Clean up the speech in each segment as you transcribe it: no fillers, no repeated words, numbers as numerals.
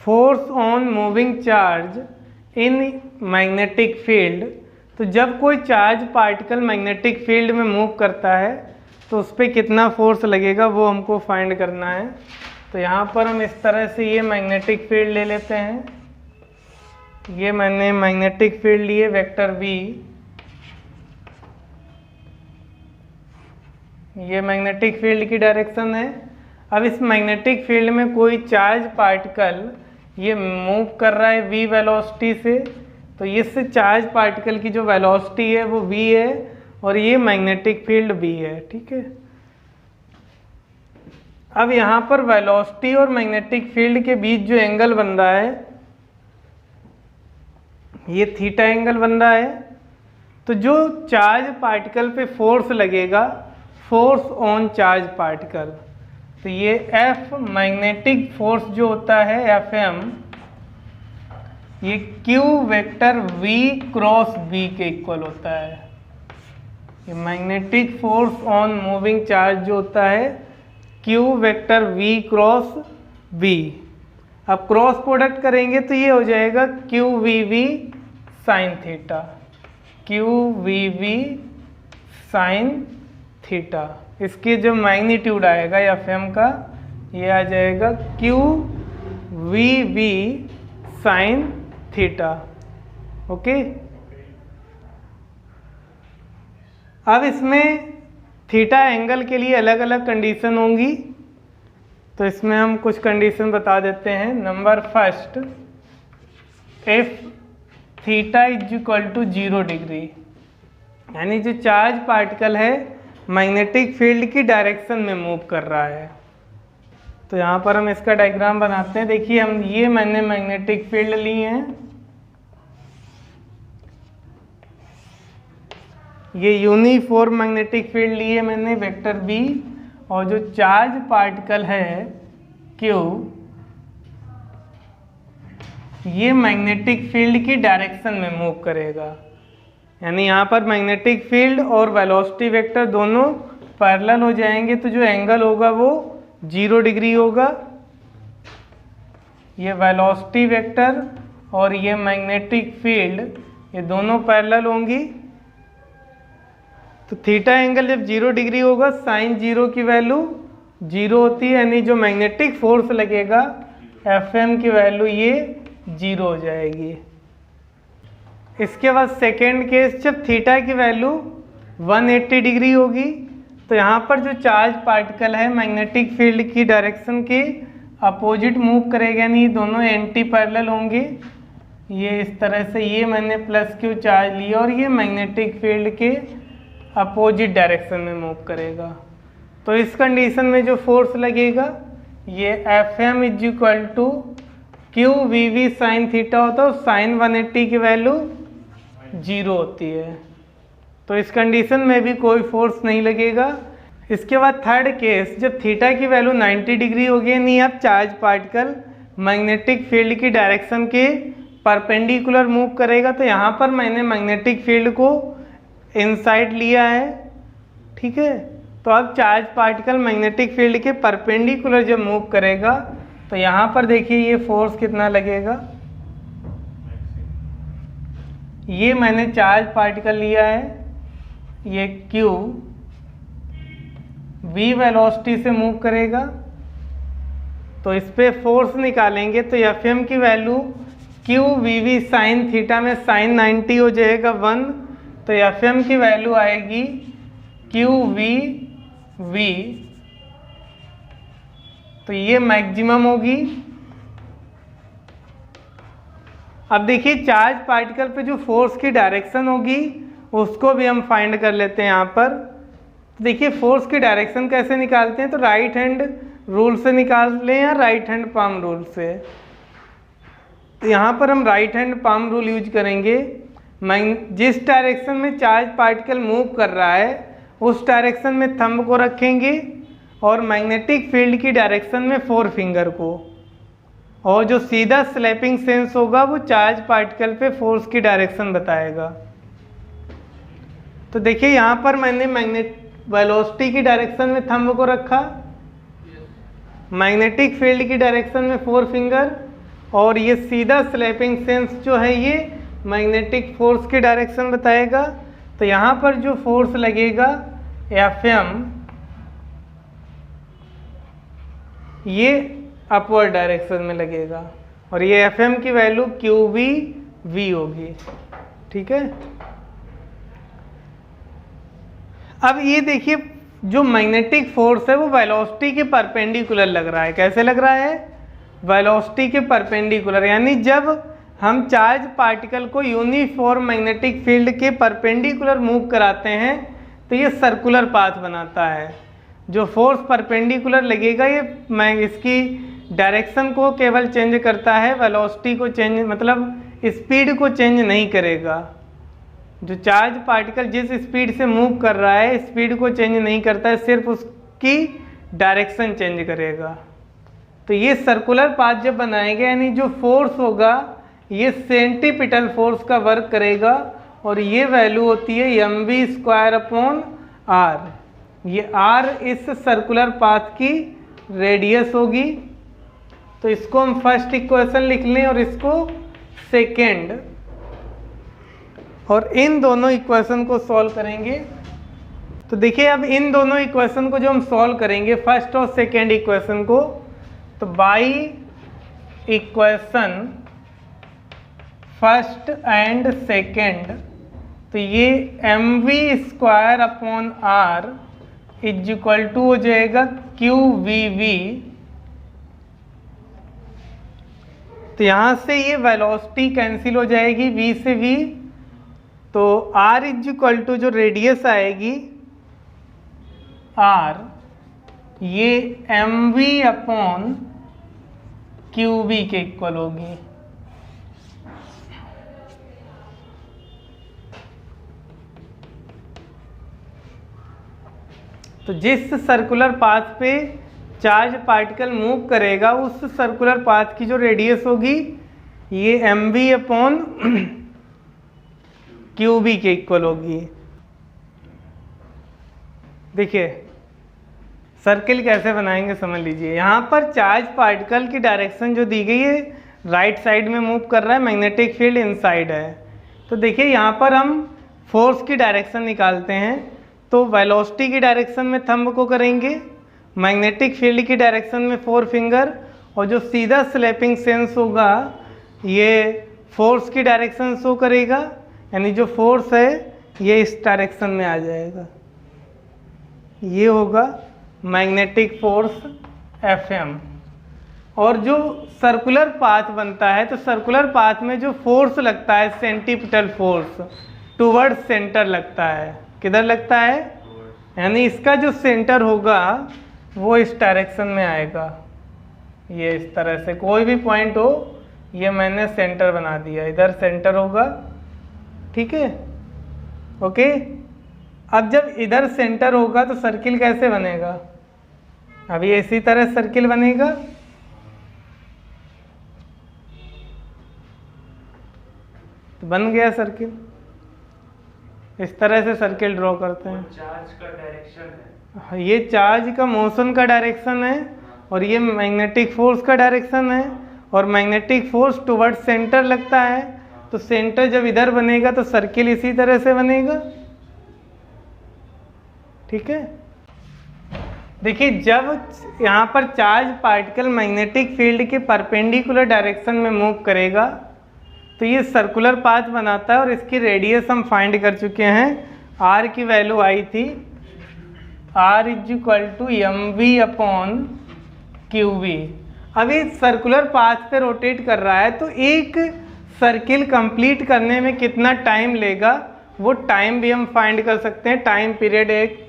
Force on moving charge in magnetic field, तो जब कोई चार्ज पार्टिकल मैग्नेटिक फील्ड में मूव करता है तो उस पर कितना फोर्स लगेगा वो हमको फाइंड करना है। तो यहाँ पर हम इस तरह से ये मैग्नेटिक फील्ड ले लेते हैं, ये मैंने मैग्नेटिक फील्ड लिए वेक्टर V, ये मैग्नेटिक फील्ड की डायरेक्शन है। अब इस मैग्नेटिक फील्ड में कोई चार्ज पार्टिकल ये मूव कर रहा है v वेलोसिटी से, तो इस चार्ज पार्टिकल की जो वेलोसिटी है वो v है और ये मैग्नेटिक फील्ड b है, ठीक है। अब यहाँ पर वेलोसिटी और मैग्नेटिक फील्ड के बीच जो एंगल बन रहा है ये थीटा एंगल बन रहा है। तो जो चार्ज पार्टिकल पे फोर्स लगेगा, फोर्स ऑन चार्ज पार्टिकल, तो ये F मैग्नेटिक फोर्स जो होता है Fm, ये Q vector V cross B के इक्वल होता है। ये magnetic force on moving charge जो होता है Q vector V cross B। अब क्रॉस प्रोडक्ट करेंगे तो ये हो जाएगा QVV sine theta, QVV sine theta. इसके जो मैग्नीट्यूड आएगा Fm का ये आ जाएगा QVV साइन थीटा, ओके। अब इसमें थीटा एंगल के लिए अलग अलग कंडीशन होंगी, तो इसमें हम कुछ कंडीशन बता देते हैं। Number first, if theta is equal to 0 degree, यानी जो चार्ज पार्टिकल है मैग्नेटिक फील्ड की डायरेक्शन में मूव कर रहा है। तो यहाँ पर हम इसका डायग्राम बनाते हैं। देखिए हम ये मैंने मैग्नेटिक फील्ड ली हैं, ये यूनिफॉर्म मैग्नेटिक फील्ड ली है मैंने वेक्टर B, और जो चार्ज पार्टिकल है Q, ये मैग्नेटिक फील्ड की डायरेक्शन में मूव करेगा। यानी यहाँ पर मैग्नेटिक फील्ड और वेलोसिटी वेक्टर दोनों पैरेलल हो जाएंगे, तो जो एंगल होगा वो 0 डिग्री होगा। ये वेलोसिटी वेक्टर और ये मैग्नेटिक फील्ड ये दोनों पैरेलल होंगी, तो थीटा एंगल जब 0 डिग्री होगा साइन 0 की वैल्यू 0 होती है, यानी जो मैग्नेटिक फोर्स लगेगा Fm की वैल्यू ये 0 हो जाएगी। इसके बाद सेकेंड केस, जब थीटा की वैल्यू 180 डिग्री होगी, तो यहाँ पर जो चार्ज पार्टिकल है मैग्नेटिक फील्ड की डायरेक्शन के अपोजिट मूव करेगा, यानी दोनों एंटी पैरेलल होंगे। ये इस तरह से ये मैंने प्लस Q चार्ज लिया और ये मैग्नेटिक फील्ड के अपोजिट डायरेक्शन में मूव करेगा। तो इस कंडीशन में जो फोर्स लगेगा ये Fm is equal to QVV sine theta होता है, और साइन 180 की वैल्यू 0 होती है। तो इस कंडीशन में भी कोई फोर्स नहीं लगेगा। इसके बाद थर्ड केस, जब थीटा की वैल्यू 90 डिग्री होगी, यानी अब चार्ज पार्टिकल मैग्नेटिक फील्ड की डायरेक्शन के परपेंडिकुलर मूव करेगा। तो यहाँ पर मैंने मैग्नेटिक फील्ड को इनसाइड लिया है, ठीक है। तो अब चार्ज पार्टिकल मैग्नेटिक फील्ड के परपेंडिकुलर जब मूव करेगा, तो यहाँ पर देखिए ये फोर्स कितना लगेगा। ये मैंने चार्ज पार्टिकल लिया है, ये Q V वेलोसिटी से मूव करेगा, तो इस पे फोर्स निकालेंगे तो Fm की वैल्यू QVV साइन थीटा में साइन 90 हो जाएगा 1, तो Fm की वैल्यू आएगी QVV, तो ये मैक्सिमम होगी। अब देखिए चार्ज पार्टिकल पे जो फोर्स की डायरेक्शन होगी उसको भी हम फाइंड कर लेते हैं। यहाँ पर देखिए फोर्स की डायरेक्शन कैसे निकालते हैं, तो राइट हैंड रूल से निकाल लें या राइट हैंड पाम रूल से। तो यहाँ पर हम right hand palm rule use करेंगे। जिस डायरेक्शन में चार्ज पार्टिकल मूव कर रहा है उस डायरेक्शन में थंब को रखेंगे और मैग्नेटिक फील्ड की डायरेक्शन में 4 फिंगर को, और जो सीधा स्लैपिंग सेंस होगा वो चार्ज पार्टिकल पे फोर्स की डायरेक्शन बताएगा। तो देखिए यहाँ पर मैंने वेलोसिटी की डायरेक्शन में थंब को रखा, मैग्नेटिक फील्ड की डायरेक्शन में 4 फिंगर, और ये सीधा स्लैपिंग सेंस जो है ये मैग्नेटिक फोर्स की डायरेक्शन बताएगा। तो यहाँ पर जो फोर्स लगेगा Fm, ये अपवर्ड डायरेक्शन में लगेगा और ये Fm की वैल्यू QV होगी। ठीक है, अब ये देखिए जो मैग्नेटिक फोर्स है वो वेलोसिटी के परपेंडिकुलर लग रहा है। कैसे लग रहा है? वेलोसिटी के परपेंडिकुलर, यानी जब हम चार्ज पार्टिकल को यूनिफॉर्म मैग्नेटिक फील्ड के परपेंडिकुलर मूव कराते हैं तो ये सर्कुलर पाथ बनाता है। जो फोर्स परपेंडिकुलर लगेगा ये मैं इसकी डायरेक्शन को केवल चेंज करता है, वेलोसिटी को चेंज मतलब स्पीड को चेंज नहीं करेगा। जो चार्ज पार्टिकल जिस स्पीड से मूव कर रहा है स्पीड को चेंज नहीं करता है, सिर्फ उसकी डायरेक्शन चेंज करेगा। तो ये सर्कुलर पाथ जब बनाएगा यानी जो फोर्स होगा ये सेंटीपिटल फोर्स का वर्क करेगा और ये वैल्यू होती है mv²/r। ये r इस सर्कुलर पाथ की रेडियस होगी। तो इसको हम फर्स्ट इक्वेशन लिख लें और इसको सेकेंड, और इन दोनों इक्वेशन को सॉल्व करेंगे। तो देखिए अब इन दोनों इक्वेशन को जो हम सॉल्व करेंगे फर्स्ट और सेकेंड इक्वेशन को, तो by equation first and second, तो ये mv²/r इज इक्वल टू हो जाएगा QVV। तो यहाँ से ये वेलोसिटी कैंसिल हो जाएगी v से v, तो r इज इक्वल टू जो रेडियस आएगी r, ये mv/qv के इक्वल होगी। तो जिस सर्कुलर पाथ पे चार्ज पार्टिकल मूव करेगा उस सर्कुलर पाथ की जो रेडियस होगी ये mv/qv के इक्वल होगी। देखिए सर्किल कैसे बनाएंगे समझ लीजिए। यहाँ पर चार्ज पार्टिकल की डायरेक्शन जो दी गई है राइट साइड में मूव कर रहा है, मैग्नेटिक फील्ड इनसाइड है। तो देखिए यहाँ पर हम फोर्स की डायरेक्शन निकालते हैं, तो वेलोसिटी की डायरेक्शन में थंब को करेंगे, मैग्नेटिक फील्ड की डायरेक्शन में फोर फिंगर, और जो सीधा स्लैपिंग सेंस होगा ये फोर्स की डायरेक्शन शो करेगा, यानी जो फोर्स है ये इस डायरेक्शन में आ जाएगा। ये होगा मैग्नेटिक फोर्स Fm। और जो सर्कुलर पाथ बनता है तो सर्कुलर पाथ में जो फोर्स लगता है सेंटीपिटल फोर्स टुवर्ड सेंटर लगता है। किधर लगता है? यानी इसका जो सेंटर होगा वो इस डायरेक्शन में आएगा। ये इस तरह से कोई भी पॉइंट हो, ये मैंने सेंटर बना दिया, इधर सेंटर होगा। ठीक है, ओके। अब जब इधर सेंटर होगा तो सर्किल कैसे बनेगा? अब ये इसी तरह सर्किल बनेगा। तो बन गया सर्किल। इस तरह से सर्किल ड्रॉ करते हैं। चार्ज का डायरेक्शन है, ये चार्ज का मोशन का डायरेक्शन है और ये मैग्नेटिक फोर्स का डायरेक्शन है, और मैग्नेटिक फोर्स टुवर्ड सेंटर लगता है। तो सेंटर जब इधर बनेगा तो सर्किल इसी तरह से बनेगा। ठीक है, देखिए जब यहाँ पर चार्ज पार्टिकल मैग्नेटिक फील्ड के परपेंडिकुलर डायरेक्शन में मूव करेगा तो ये सर्कुलर पाथ बनाता है, और इसकी रेडियस हम फाइंड कर चुके हैं। r की वैल्यू आई थी r is equal to mv/qv। अब ये सर्कुलर पाथ पे रोटेट कर रहा है तो एक सर्किल कंप्लीट करने में कितना टाइम लेगा वो टाइम भी हम फाइंड कर सकते हैं। टाइम पीरियड एक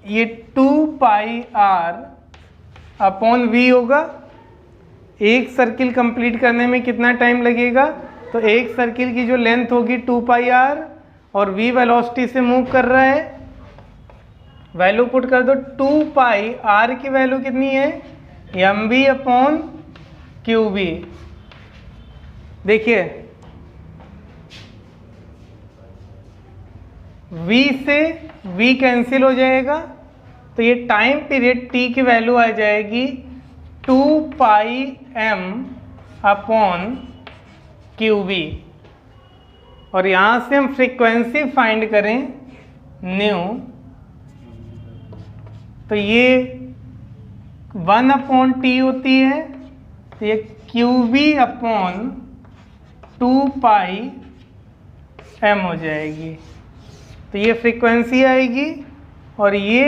ये 2πr/v होगा। एक सर्किल कंप्लीट करने में कितना टाइम लगेगा? तो एक सर्किल की जो लेंथ होगी 2πr और v वेलोसिटी से मूव कर रहा है। वैल्यू पुट कर दो, 2πr की वैल्यू कितनी है? mv/qv। देखिए v से v कैंसिल हो जाएगा तो ये टाइम पीरियड t की वैल्यू आ जाएगी 2πm अपॉन क्यू बी, और यहाँ से हम फ्रीक्वेंसी फाइंड करें न्यू, तो ये 1/t होती है, तो ये क्यू बी अपॉन 2 m हो जाएगी। तो ये फ्रीक्वेंसी आएगी और ये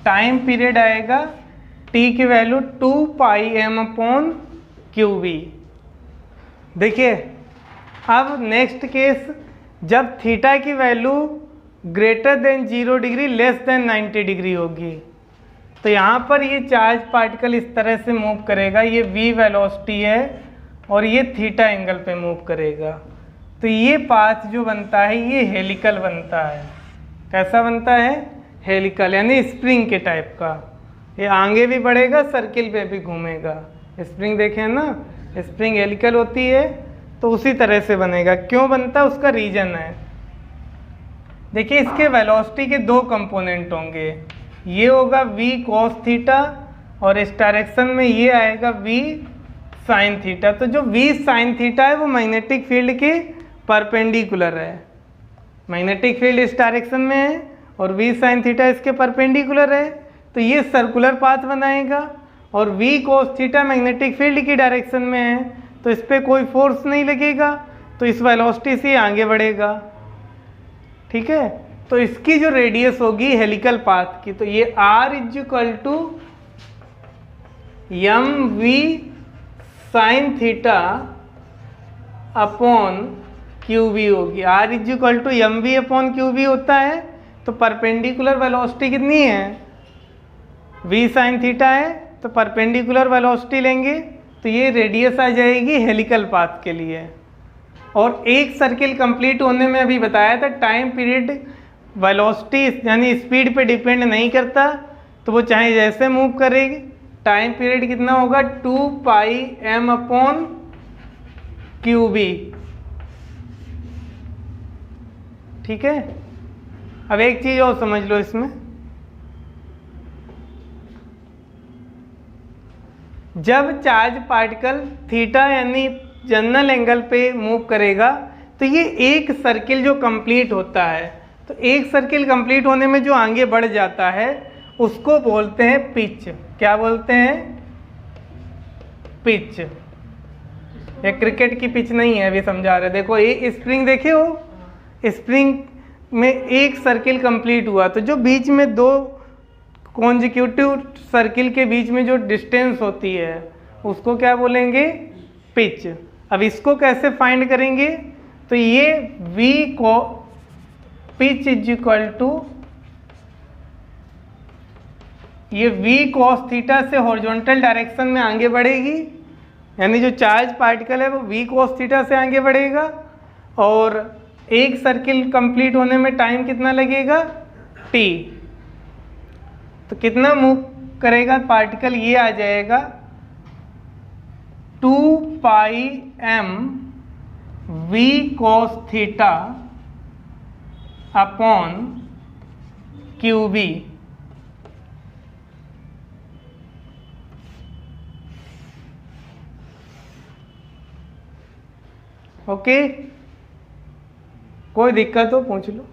टाइम पीरियड आएगा, t की वैल्यू 2 m क्यू बी। देखिए अब नेक्स्ट केस, जब थीटा की value greater than 0 degree less than 90 degree होगी, तो यहाँ पर ये चार्ज पार्टिकल इस तरह से मूव करेगा, ये v वेलोसिटी है और ये थीटा एंगल पे मूव करेगा। तो ये पाथ जो बनता है ये हेलिकल बनता है। कैसा बनता है? हेलिकल, यानी स्प्रिंग के टाइप का। ये आगे भी बढ़ेगा, सर्किल पे भी घूमेगा। स्प्रिंग देखें ना, स्प्रिंग हेलिकल होती है, तो उसी तरह से बनेगा। क्यों बनता है उसका रीजन है। देखिए इसके वेलोसिटी के दो कंपोनेंट होंगे, ये होगा v cos थीटा और इस डायरेक्शन में ये आएगा v sin थीटा। तो जो v sin थीटा है वो मैग्नेटिक फील्ड के परपेंडिकुलर है। मैग्नेटिक फील्ड इस डायरेक्शन में है और v sin थीटा इसके परपेंडिकुलर है, तो ये सर्कुलर पाथ बनाएगा। और v cos theta magnetic field की डायरेक्शन में है, तो इस पर कोई फोर्स नहीं लगेगा, तो इस वेलोसिटी से आगे बढ़ेगा। ठीक है, तो इसकी जो रेडियस होगी हेलिकल पाथ की, तो ये r = mv sin theta upon QB होगी। r = mv अपॉन QB होता है, तो परपेंडिकुलर वेलोसिटी कितनी है? v sin थीटा है, तो परपेंडिकुलर वेलोसिटी लेंगे, तो ये रेडियस आ जाएगी हेलिकल पाथ के लिए। और एक सर्किल कंप्लीट होने में अभी बताया था टाइम पीरियड वेलोसिटी यानी स्पीड पे डिपेंड नहीं करता, तो वो चाहे जैसे मूव करेगी, टाइम पीरियड कितना होगा? 2 m QB। ठीक है, अब एक चीज और समझ लो इसमें, जब चार्ज पार्टिकल थीटा यानी जनरल एंगल पे मूव करेगा, तो ये एक सर्किल जो कंप्लीट होता है, तो एक सर्किल कंप्लीट होने में जो आगे बढ़ जाता है उसको बोलते हैं पिच। क्या बोलते हैं? पिच। ये क्रिकेट की पिच नहीं है, अभी समझा रहे। देखो ये स्प्रिंग देखे हो, स्प्रिंग में एक सर्किल कंप्लीट हुआ, तो जो बीच में दो कॉन्जिक्यूटिव सर्किल के बीच में जो डिस्टेंस होती है उसको क्या बोलेंगे? पिच। अब इसको कैसे फाइंड करेंगे? तो ये v को पिच = ये v cos थीटा से हॉरिजॉन्टल डायरेक्शन में आगे बढ़ेगी, यानी जो चार्ज पार्टिकल है वो v cos थीटा से आगे बढ़ेगा, और एक सर्किल कंप्लीट होने में टाइम कितना लगेगा? t। तो कितना मूव करेगा पार्टिकल? ये आ जाएगा 2 m v cos theta upon QB। Okay, कोई दिक्कत हो पूछ लो।